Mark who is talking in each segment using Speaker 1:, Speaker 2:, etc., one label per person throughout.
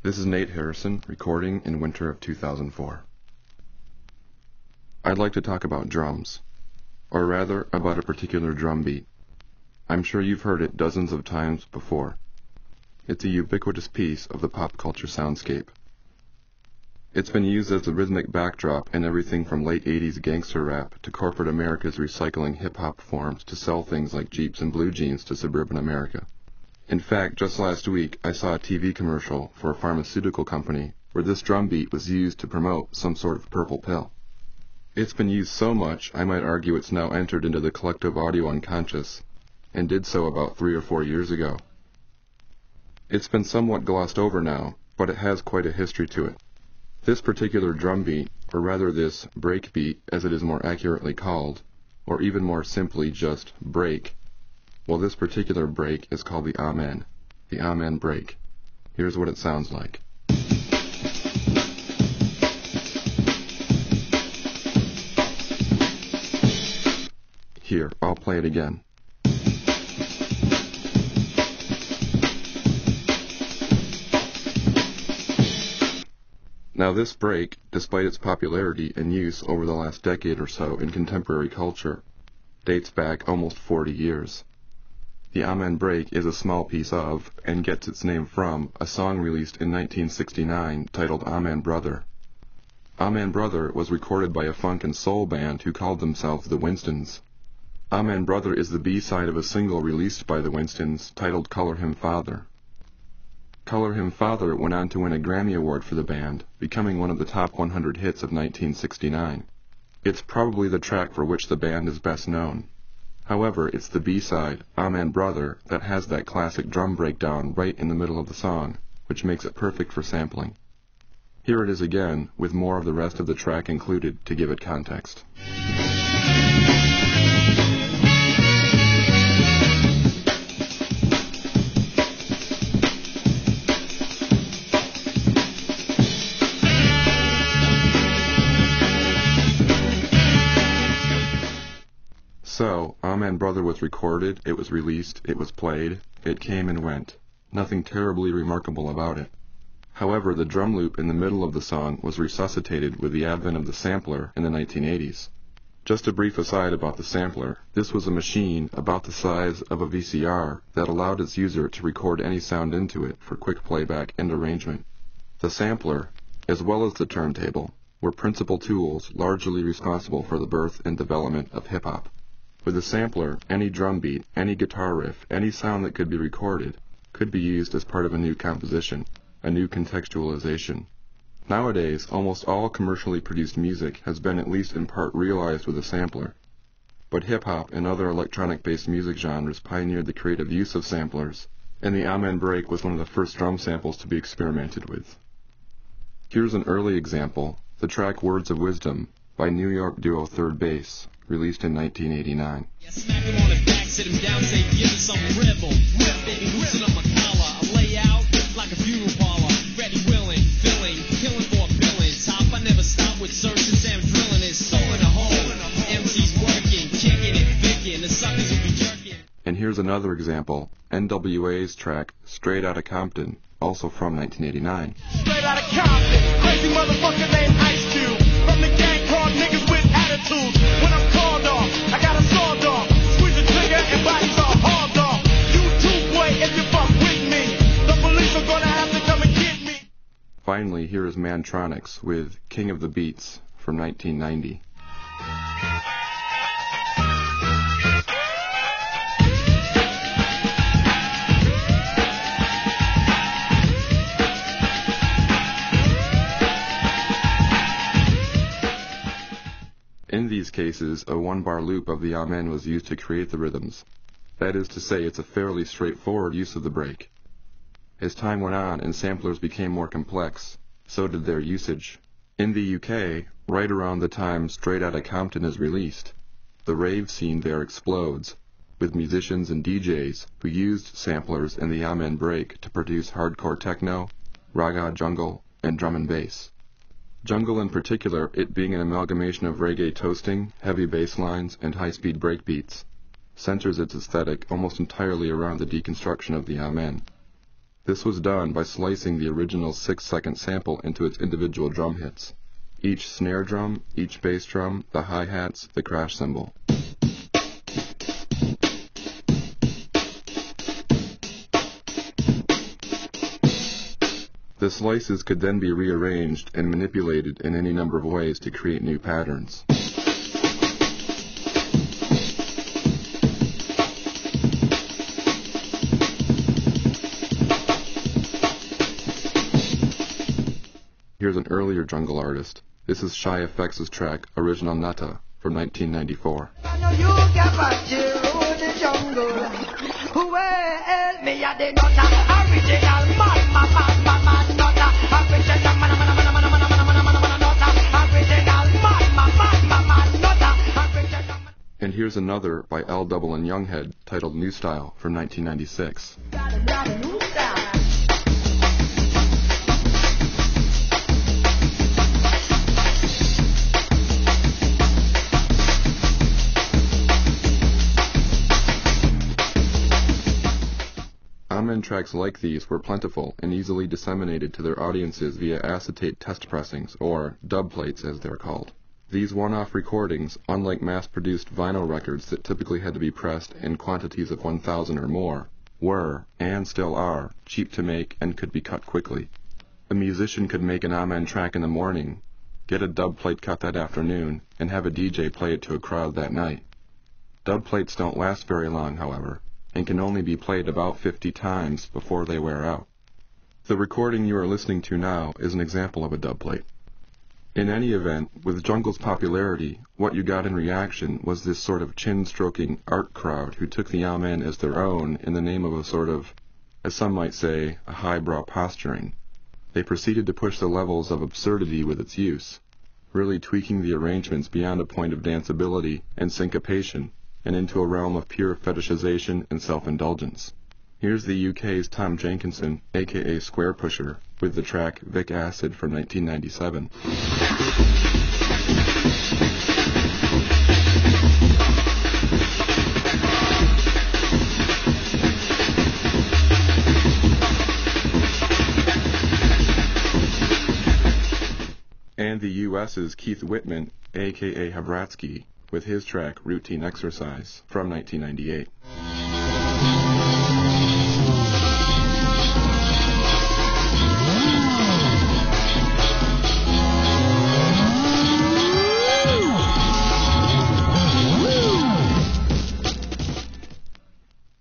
Speaker 1: This is Nate Harrison, recording in winter of 2004. I'd like to talk about drums, or rather, about a particular drum beat. I'm sure you've heard it dozens of times before. It's a ubiquitous piece of the pop culture soundscape. It's been used as the rhythmic backdrop in everything from late 80s gangster rap to corporate America's recycling hip-hop forms to sell things like Jeeps and blue jeans to suburban America. In fact, just last week, I saw a TV commercial for a pharmaceutical company where this drum beat was used to promote some sort of purple pill. It's been used so much, I might argue it's now entered into the collective audio unconscious, and did so about 3 or 4 years ago. It's been somewhat glossed over now, but it has quite a history to it. This particular drum beat, or rather this break beat as it is more accurately called, or even more simply just break, well, this particular break is called the Amen break. Here's what it sounds like. Here, I'll play it again. Now this break, despite its popularity and use over the last decade or so in contemporary culture, dates back almost 40 years. The Amen break is a small piece of, and gets its name from, a song released in 1969 titled Amen Brother. Amen Brother was recorded by a funk and soul band who called themselves the Winstons. Amen Brother is the B-side of a single released by the Winstons titled Color Him Father. Color Him Father went on to win a Grammy Award for the band, becoming one of the top 100 hits of 1969. It's probably the track for which the band is best known. However, it's the B-side, Amen Brother, that has that classic drum breakdown right in the middle of the song, which makes it perfect for sampling. Here it is again, with more of the rest of the track included to give it context. So, Amen Brother was recorded, it was released, it was played, it came and went. Nothing terribly remarkable about it. However, the drum loop in the middle of the song was resuscitated with the advent of the sampler in the 1980s. Just a brief aside about the sampler, this was a machine about the size of a VCR that allowed its user to record any sound into it for quick playback and arrangement. The sampler, as well as the turntable, were principal tools largely responsible for the birth and development of hip-hop. With a sampler, any drum beat, any guitar riff, any sound that could be recorded, could be used as part of a new composition, a new contextualization. Nowadays, almost all commercially produced music has been at least in part realized with a sampler. But hip-hop and other electronic-based music genres pioneered the creative use of samplers, and the Amen break was one of the first drum samples to be experimented with. Here's an early example, the track Words of Wisdom by New York duo Third Bass, released in 1989.
Speaker 2: Yeah, smack him on the back, sit him down, say, give me some rhythm. Whip, baby, loosen up my collar. I lay out like a funeral parlor. Ready, willing, filling, killing for a billion. Top, I never stop with searching, Sam drilling it. Soul in a hole, MC's working, kicking it, vicking, the suckers will be jerking.
Speaker 1: And here's another example, NWA's track Straight Outta Compton, also from 1989.
Speaker 3: Straight out of Compton, crazy motherfucker named Ice Cube. From the gang called niggas with attitude. When I'm called off, I got a sword off. Squeeze the trigger and bodies are hauled off. You too, boy, if you fuck with me. The police are gonna have to come and get me.
Speaker 1: Finally, here is Mantronix with King of the Beats from 1990. In these cases, a one-bar loop of the Amen was used to create the rhythms. That is to say, it's a fairly straightforward use of the break. As time went on and samplers became more complex, so did their usage. In the UK, right around the time Straight Outta Compton is released, the rave scene there explodes, with musicians and DJs who used samplers and the Amen break to produce hardcore techno, raga jungle, and drum and bass. Jungle in particular, it being an amalgamation of reggae toasting, heavy bass lines, and high-speed breakbeats, centers its aesthetic almost entirely around the deconstruction of the Amen. This was done by slicing the original 6-second sample into its individual drum hits. Each snare drum, each bass drum, the hi-hats, the crash cymbal. The slices could then be rearranged and manipulated in any number of ways to create new patterns. Here's an earlier jungle artist. This is Shy FX's track, Original Nata, from 1994. And here's another by L. Double and Younghead, titled New Style, from 1996. Amen tracks like these were plentiful and easily disseminated to their audiences via acetate test pressings, or dub plates as they're called. These one-off recordings, unlike mass-produced vinyl records that typically had to be pressed in quantities of 1,000 or more, were, and still are, cheap to make and could be cut quickly. A musician could make an Amen track in the morning, get a dub plate cut that afternoon, and have a DJ play it to a crowd that night. Dub plates don't last very long, however, and can only be played about 50 times before they wear out. The recording you are listening to now is an example of a dub plate. In any event, with Jungle's popularity, what you got in reaction was this sort of chin-stroking art crowd who took the Amen as their own in the name of a sort of, as some might say, a highbrow posturing. They proceeded to push the levels of absurdity with its use, really tweaking the arrangements beyond a point of danceability and syncopation, and into a realm of pure fetishization and self-indulgence. Here's the UK's Tom Jenkinson, aka Square Pusher, with the track Vic Acid from 1997. And the US's Keith Whitman, aka Havratsky, with his track Routine Exercise from 1998.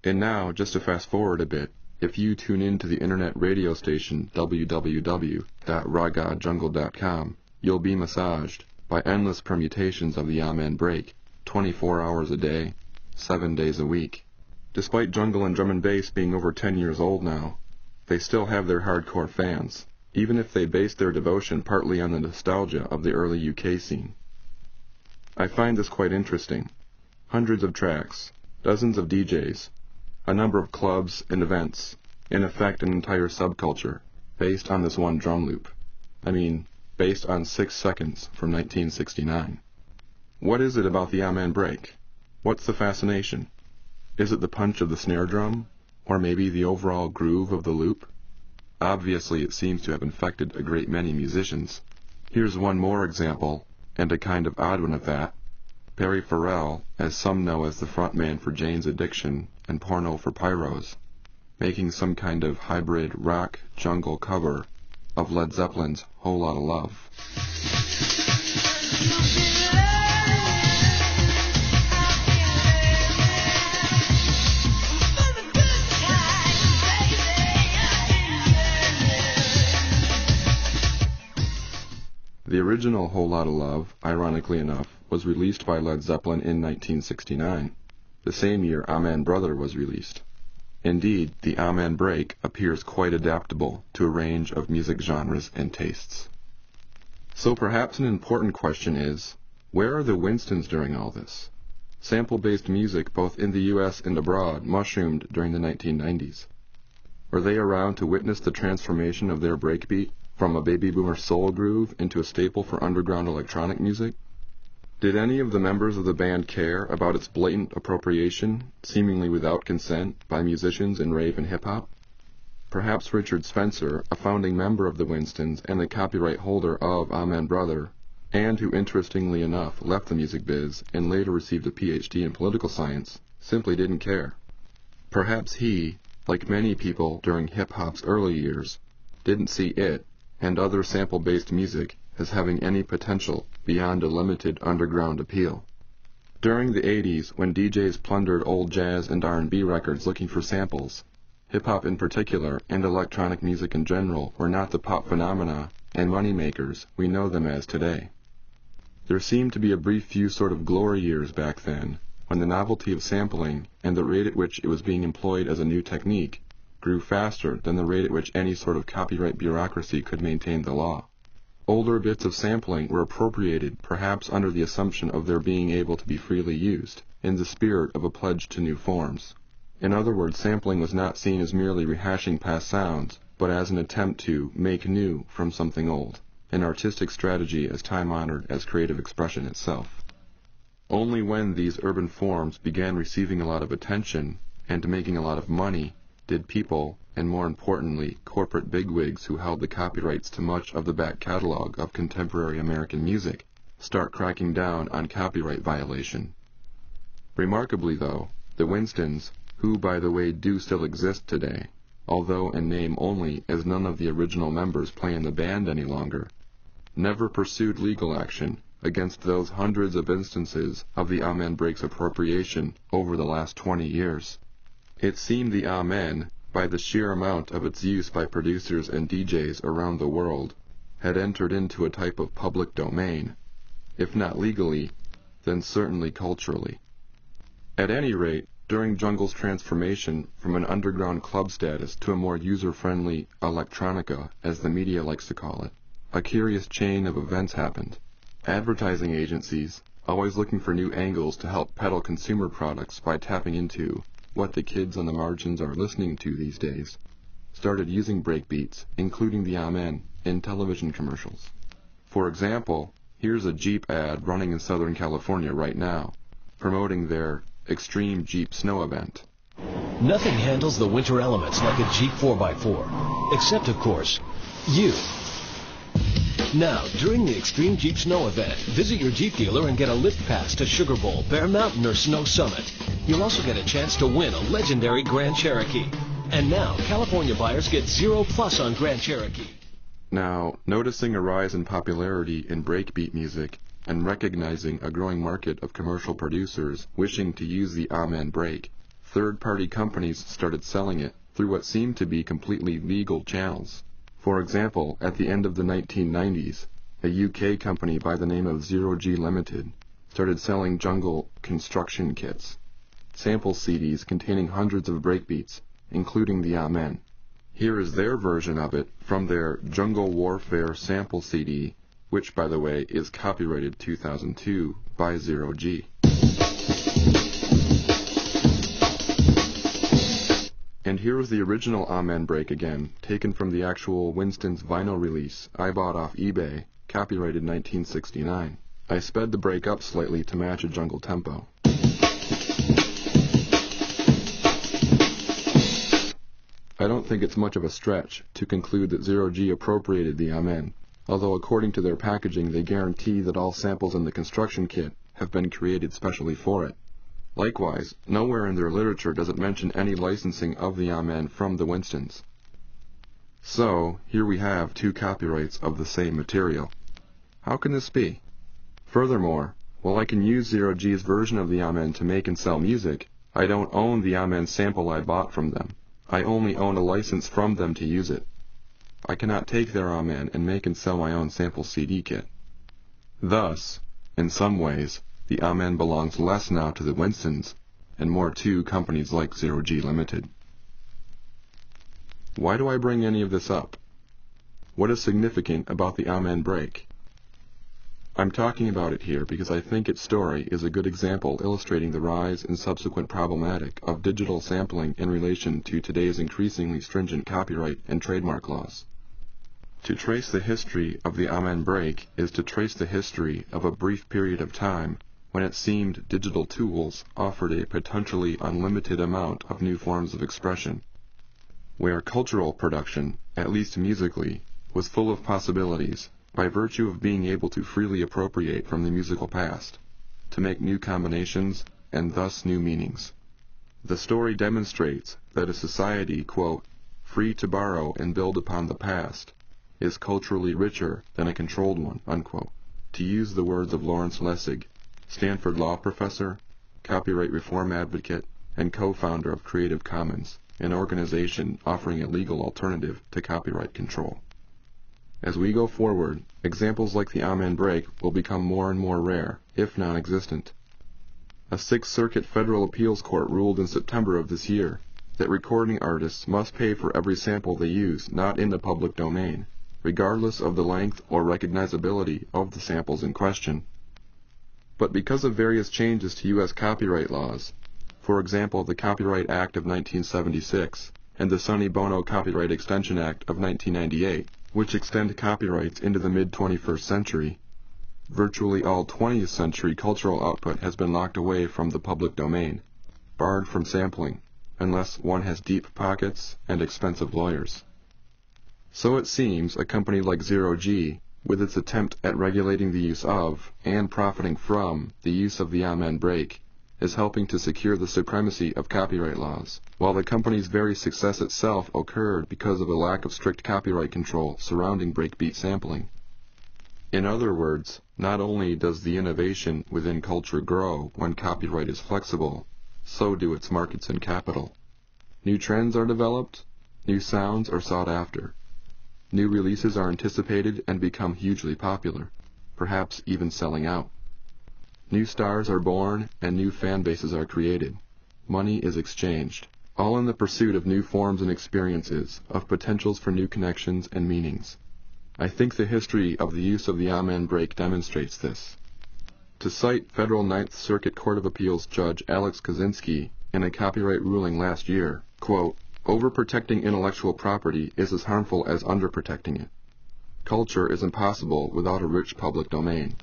Speaker 1: And now, just to fast forward a bit, if you tune in to the internet radio station www.ragadjungle.com, you'll be massaged by endless permutations of the Amen break, 24 hours a day, 7 days a week. Despite jungle and drum and bass being over 10 years old now, they still have their hardcore fans, even if they base their devotion partly on the nostalgia of the early UK scene. I find this quite interesting. Hundreds of tracks, dozens of DJs, a number of clubs and events, in effect an entire subculture, based on this one drum loop. Based on 6 seconds from 1969. What is it about the Amen break? What's the fascination? Is it the punch of the snare drum? Or maybe the overall groove of the loop? Obviously it seems to have infected a great many musicians. Here's one more example, and a kind of odd one at that. Perry Farrell, as some know as the frontman for Jane's Addiction and Porno for Pyros, making some kind of hybrid rock jungle cover of Led Zeppelin's Whole Lotta Love. The original Whole Lotta Love, ironically enough, was released by Led Zeppelin in 1969, the same year Amen Brother was released. Indeed, the Amen break appears quite adaptable to a range of music genres and tastes. So perhaps an important question is, where are the Winstons during all this? Sample-based music both in the US and abroad mushroomed during the 1990s. Were they around to witness the transformation of their breakbeat from a baby boomer soul groove into a staple for underground electronic music? Did any of the members of the band care about its blatant appropriation, seemingly without consent, by musicians in rave and hip-hop? Perhaps Richard Spencer, a founding member of the Winstons and the copyright holder of Amen Brother, and who interestingly enough left the music biz and later received a PhD in political science, simply didn't care. Perhaps he, like many people during hip-hop's early years, didn't see it and other sample-based music as having any potential beyond a limited underground appeal. During the 80s, when DJs plundered old jazz and R&B records looking for samples, hip-hop in particular and electronic music in general were not the pop phenomena and moneymakers we know them as today. There seemed to be a brief few sort of glory years back then, when the novelty of sampling and the rate at which it was being employed as a new technique grew faster than the rate at which any sort of copyright bureaucracy could maintain the law. Older bits of sampling were appropriated perhaps under the assumption of their being able to be freely used, in the spirit of a pledge to new forms. In other words, sampling was not seen as merely rehashing past sounds, but as an attempt to make new from something old, an artistic strategy as time-honored as creative expression itself. Only when these urban forms began receiving a lot of attention and making a lot of money did people, and more importantly, corporate bigwigs who held the copyrights to much of the back catalog of contemporary American music, start cracking down on copyright violation. Remarkably, though, the Winstons, who by the way do still exist today, although in name only as none of the original members play in the band any longer, never pursued legal action against those hundreds of instances of the Amen break's appropriation over the last 20 years. It seemed the Amen, by the sheer amount of its use by producers and DJs around the world, had entered into a type of public domain, if not legally, then certainly culturally. At any rate, during Jungle's transformation from an underground club status to a more user-friendly electronica, as the media likes to call it, a curious chain of events happened. Advertising agencies, always looking for new angles to help peddle consumer products by tapping into what the kids on the margins are listening to these days, started using breakbeats, including the Amen, in television commercials. For example, here's a Jeep ad running in Southern California right now, promoting their Extreme Jeep Snow event.
Speaker 4: Nothing handles the winter elements like a Jeep 4x4, except, of course, you. Now, during the Extreme Jeep Snow event, visit your Jeep dealer and get a lift pass to Sugar Bowl, Bear Mountain, or Snow Summit. You'll also get a chance to win a legendary Grand Cherokee. And now, California buyers get 0+ on Grand Cherokee.
Speaker 1: Now, noticing a rise in popularity in breakbeat music, and recognizing a growing market of commercial producers wishing to use the Amen break, third-party companies started selling it through what seemed to be completely legal channels. For example, at the end of the 1990s, a UK company by the name of Zero G Limited started selling Jungle construction kits, sample CDs containing hundreds of breakbeats, including the Amen. Here is their version of it from their Jungle Warfare sample CD, which, by the way, is copyrighted 2002 by Zero G. And here is the original Amen break again, taken from the actual Winston's vinyl release I bought off eBay, copyrighted 1969. I sped the break up slightly to match a jungle tempo. I don't think it's much of a stretch to conclude that Zero G appropriated the Amen, although according to their packaging they guarantee that all samples in the construction kit have been created specially for it. Likewise, nowhere in their literature does it mention any licensing of the Amen from the Winstons. So, here we have two copyrights of the same material. How can this be? Furthermore, while I can use Zero G's version of the Amen to make and sell music, I don't own the Amen sample I bought from them. I only own a license from them to use it. I cannot take their Amen and make and sell my own sample CD kit. Thus, in some ways, the Amen belongs less now to the Winstons, and more to companies like Zero G Limited. Why do I bring any of this up? What is significant about the Amen break? I'm talking about it here because I think its story is a good example illustrating the rise and subsequent problematic of digital sampling in relation to today's increasingly stringent copyright and trademark laws. To trace the history of the Amen break is to trace the history of a brief period of time when it seemed digital tools offered a potentially unlimited amount of new forms of expression. where cultural production, at least musically, was full of possibilities, by virtue of being able to freely appropriate from the musical past, to make new combinations, and thus new meanings. The story demonstrates that a society, quote, free to borrow and build upon the past, is culturally richer than a controlled one, unquote. To use the words of Lawrence Lessig, Stanford law professor, copyright reform advocate, and co-founder of Creative Commons, an organization offering a legal alternative to copyright control. As we go forward, examples like the Amen break will become more and more rare, if non-existent. A Sixth Circuit Federal Appeals Court ruled in September of this year that recording artists must pay for every sample they use not in the public domain, regardless of the length or recognizability of the samples in question. But because of various changes to U.S. copyright laws, for example the Copyright Act of 1976 and the Sonny Bono Copyright Extension Act of 1998, which extend copyrights into the mid-21st century, virtually all 20th century cultural output has been locked away from the public domain, barred from sampling, unless one has deep pockets and expensive lawyers. So it seems a company like Zero G, with its attempt at regulating the use of, and profiting from, the use of the Amen break, is helping to secure the supremacy of copyright laws, while the company's very success itself occurred because of a lack of strict copyright control surrounding breakbeat sampling. In other words, not only does the innovation within culture grow when copyright is flexible, so do its markets and capital. New trends are developed, new sounds are sought after. New releases are anticipated and become hugely popular, perhaps even selling out. New stars are born and new fan bases are created. Money is exchanged, all in the pursuit of new forms and experiences, of potentials for new connections and meanings. I think the history of the use of the Amen break demonstrates this. To cite Federal Ninth Circuit Court of Appeals Judge Alex Kaczynski in a copyright ruling last year, quote, overprotecting intellectual property is as harmful as underprotecting it. Culture is impossible without a rich public domain.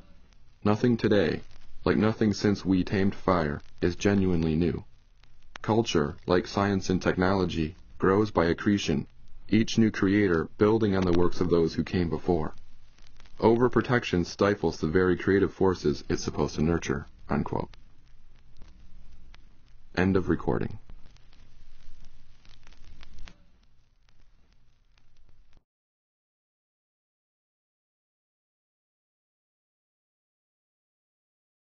Speaker 1: Nothing today, like nothing since we tamed fire, is genuinely new. Culture, like science and technology, grows by accretion, each new creator building on the works of those who came before. Overprotection stifles the very creative forces it's supposed to nurture, unquote. End of recording.